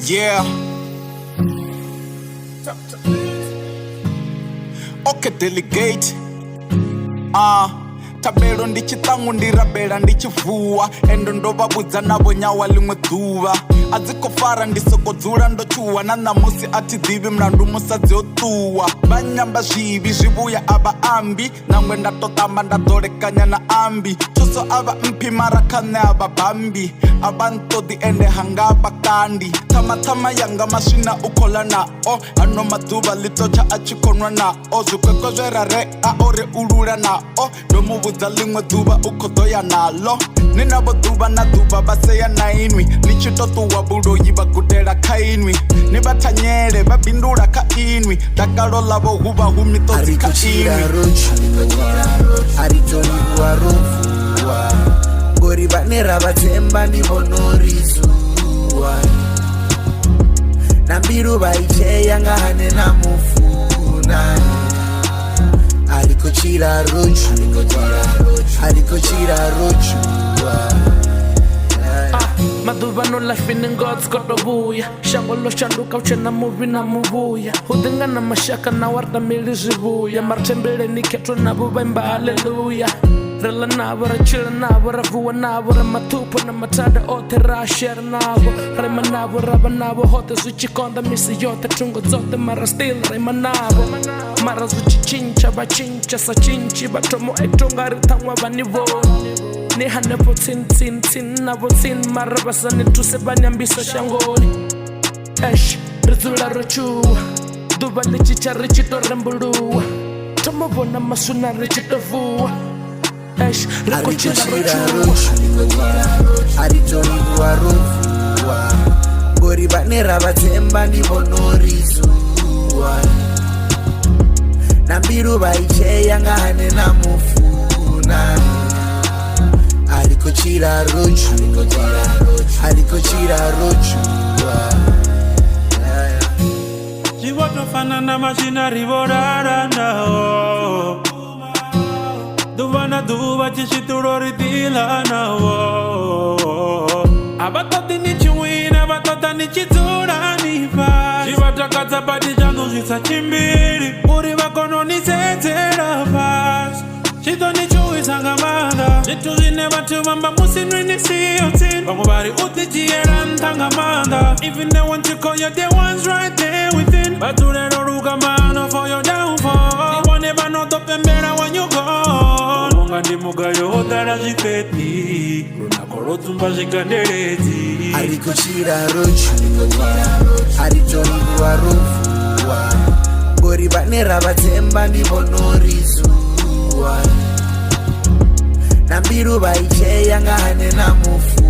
Yeah. Okay, delegate. Tabelo ndichitangu ndirabela ndichivua endo ndovavudza navo nyawa limwe dzuva adzikofara ndisokodzula ndochuwa na namusi atidzivi mlandu musadzi otuwa vanyamba zvivi zvivuya ava ambi nangwe ndatotamba ndadzolekanya na ambi thuso ava mpi mara khane ava bambi ava ntodi ende hangava kandi thamatama yanga maswina ukhola nao ano madzuva litotsha achikhonwa nao zwikwekwe zwerarea ore ulula nao ndomuvudza limwe dzuva ukhodoya nalo ninavo dzuva na dzuva vaseya na inwi nichitotuwa buloyi vagudela kha inwi ni vathanyele vabindula kha inwi dakalo lavo huva hu mitodzi kha inwi aritonikuwa rovuwa ngori vane ravatsemba ndivonorizuwa nambiru vaicheya ngahane namufuna arikochira rochua maduva no life in God's got ovuya shango lo shanduka uchena muvi na muvuya udinga na mashaka na warda mili zivuya martembele ni ketro na buba imba haleluya rela navo rachila navo ravuwa navo ramatupo na matada ote rashera navo rema navo raba navo hote zuchikonda misi yote tungo zote mara still rema navo mara zuchichincha bachincha sa chinchi batomo etongari tangwa vanivoni ni hanepo tin navo tin mara basani tuse banyambisa shangoni esh rizula rochua duva lichicha richito rembuluwa tomobona masuna richito vuwa aritonikuwa rovuwa ngori vane ravatsemba ndivonorizuwa nambiru vaicheya ngahane namufuna arikochira rochua chivotofanana machina rivorara nao duvana duva chichituloritila nao avatoti ni chiwina vatota ni chidzula ni pasi chivatakadza pati changu zvisachimbiri uri vakononisedzera pasi chitoni chuwisanga manga zvitu zvine vatu vamba musinrinisiyotin vamwe vari utichiyera ntanga manga even they want to call you the ones right there within vatulero rukamano for your downfall ivone vanotopembera when you gone unga ndi mugayo odara zvifeti runako rodzumba zviganderedzi arikochira aritonikuwa rovuwa ngori vane ravatsemba ndivonorizuwa nambiru vaicheya ngahane namufuna